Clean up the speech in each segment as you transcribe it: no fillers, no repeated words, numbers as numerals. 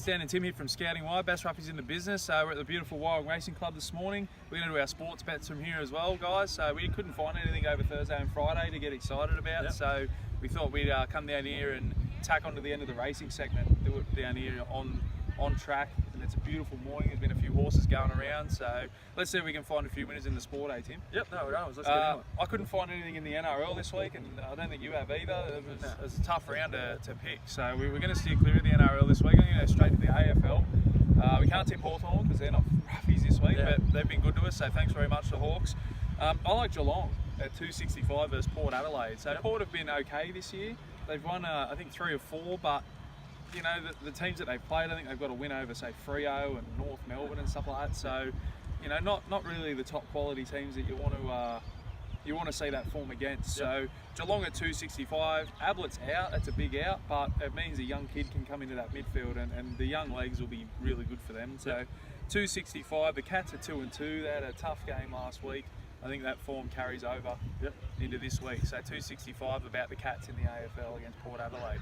Dan and Tim here from Scouting Wire, best roughies in the business. We're at the beautiful Wild Racing Club this morning. We're going to do our sports bets from here as well, guys. So we couldn't find anything over Thursday and Friday to get excited about. So we thought we'd come down here and tack on to the end of the racing segment, do it down here on track. And it's a beautiful morning. There's been a few horses going around. So let's see if we can find a few winners in the sport, eh, Tim? Yep, no worries. Let's get into it. I couldn't find anything in the NRL this week, and I don't think you have either. It was a tough round to pick. So we were going to steer clear of the NRL this week. I'm going to go straight to the AFL. We can't tip Hawthorn because they're not roughies this week, but they've been good to us. So thanks very much to Hawks. I like Geelong at 265 versus Port Adelaide. So Port have been okay this year. They've won, I think, 3 or 4, but you know, the teams that they've played, I think they've got a win over, say, Freo and North Melbourne and stuff like that. So, you know, not really the top quality teams that you want to see that form against. So Geelong at 265, Ablett's out. That's a big out, but it means a young kid can come into that midfield, and the young legs will be really good for them. So 265. The Cats are 2-2. They had a tough game last week. I think that form carries over into this week. So 265 about the Cats in the AFL against Port Adelaide.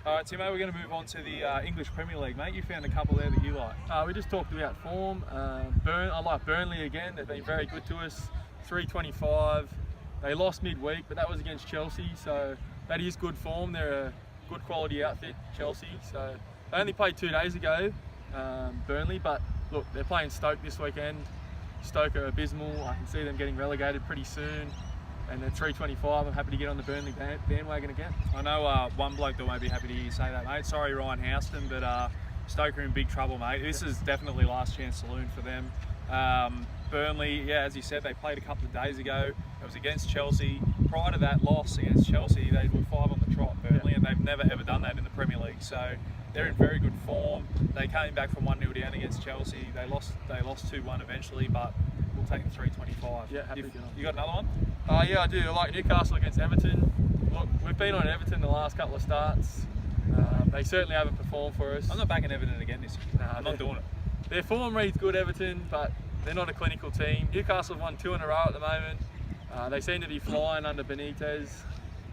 All right, Timo, we're going to move on to the English Premier League, mate. You found a couple there that you like. We just talked about form. I like Burnley again. They've been very good to us. 325. They lost midweek, but that was against Chelsea, so that is good form. They're a good quality outfit, Chelsea. So they only played 2 days ago, Burnley, but look, they're playing Stoke this weekend. Stoke are abysmal. I can see them getting relegated pretty soon. And at 325, I'm happy to get on the Burnley bandwagon again. I know one bloke that won't be happy to hear you say that, mate. Sorry, Ryan Houston, but Stoke are in big trouble, mate. This is definitely last chance saloon for them. Burnley, yeah, as you said, they played a couple of days ago. It was against Chelsea. Prior to that loss against Chelsea, they were 5 on the trot, Burnley, and they've never ever done that in the Premier League. So they're in very good form. They came back from 1-0 down against Chelsea. They lost 2-1 eventually, but we'll take the 325. Yeah, happy to get on. You got another one? Yeah, I do. I like Newcastle against Everton. Look, we've been on Everton the last couple of starts. They certainly haven't performed for us. I'm not backing Everton again this year. I'm not doing it. Their form reads good, Everton, but they're not a clinical team. Newcastle have won 2 in a row at the moment. They seem to be flying under Benitez.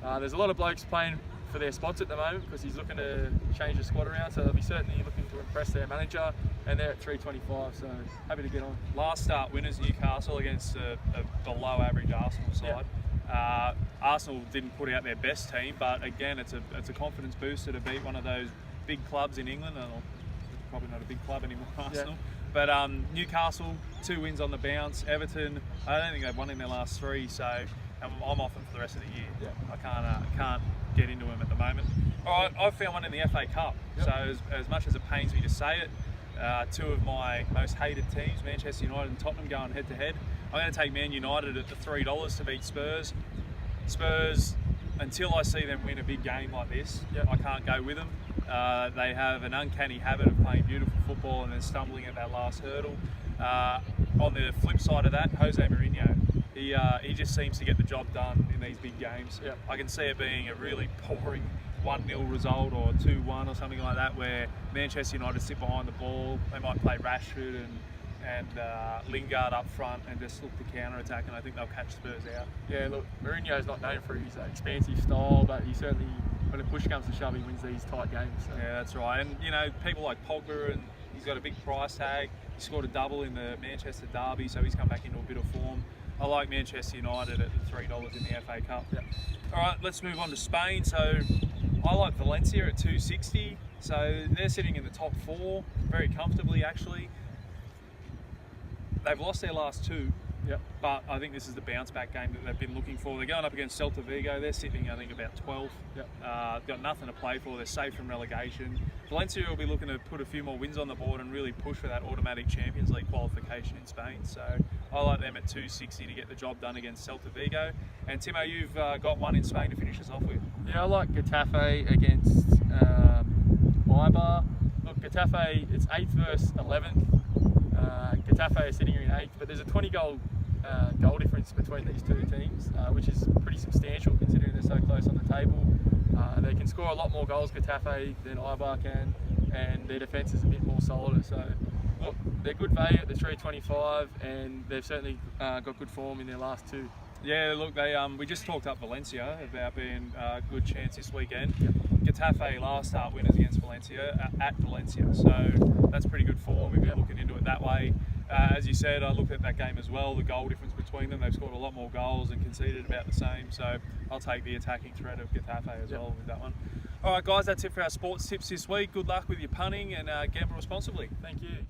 There's a lot of blokes playing for their spots at the moment because he's looking to change the squad around, so they'll be certainly looking to impress their manager, and they're at 325, so happy to get on. Last start winners Newcastle against a below average Arsenal side. Arsenal didn't put out their best team, but again, it's a confidence booster to beat one of those big clubs in England. And probably not a big club anymore, Arsenal. But Newcastle, 2 wins on the bounce. Everton, I don't think they've won in their last 3, so I'm off them for the rest of the year. I can't get into them at the moment. All right, I've found one in the FA Cup. So as much as it pains me to say it, 2 of my most hated teams, Manchester United and Tottenham, going head to head. I'm going to take Man United at the $3 to beat Spurs. Spurs, until I see them win a big game like this, I can't go with them. They have an uncanny habit of playing beautiful football and then stumbling at that last hurdle. On the flip side of that, Jose Mourinho, he just seems to get the job done in these big games. I can see it being a really boring 1-0 result or 2-1 or something like that, where Manchester United sit behind the ball. They might play Rashford and Lingard up front and just look to counter-attack, and I think they'll catch Spurs out. Yeah, look, Mourinho's not known for his expansive style, but he certainly, when a push comes to shove, he wins these tight games. So. Yeah, that's right. And, you know, people like Pogba, and he's got a big price tag. He scored a double in the Manchester derby, so he's come back into a bit of form. I like Manchester United at the $3 in the FA Cup. All right, let's move on to Spain. So I like Valencia at 260. So they're sitting in the top 4 very comfortably, actually. They've lost their last 2, but I think this is the bounce back game that they've been looking for. They're going up against Celta Vigo. They're sitting, I think, about 12. Got nothing to play for. They're safe from relegation. Valencia will be looking to put a few more wins on the board and really push for that automatic Champions League qualification in Spain. So I like them at 260 to get the job done against Celta Vigo. And Timo, you've got one in Spain to finish us off with. Yeah, I like Getafe against Eibar. Look, Getafe, it's 8th versus 11th. Getafe are sitting here in 8th, but there's a 20-goal goal difference between these 2 teams, which is pretty substantial considering they're so close on the table. They can score a lot more goals, Getafe, than Eibar can, and their defence is a bit more solid. So, look, they're good value at the 325, and they've certainly got good form in their last 2. Yeah, look, we just talked up Valencia about being a good chance this weekend. Getafe last start winners against Valencia at Valencia, so that's pretty good form if you're looking into it that way. As you said, I looked at that game as well, the goal difference between them. They've scored a lot more goals and conceded about the same, so I'll take the attacking threat of Getafe as well with that one. All right, guys, that's it for our sports tips this week. Good luck with your punting and gamble responsibly. Thank you.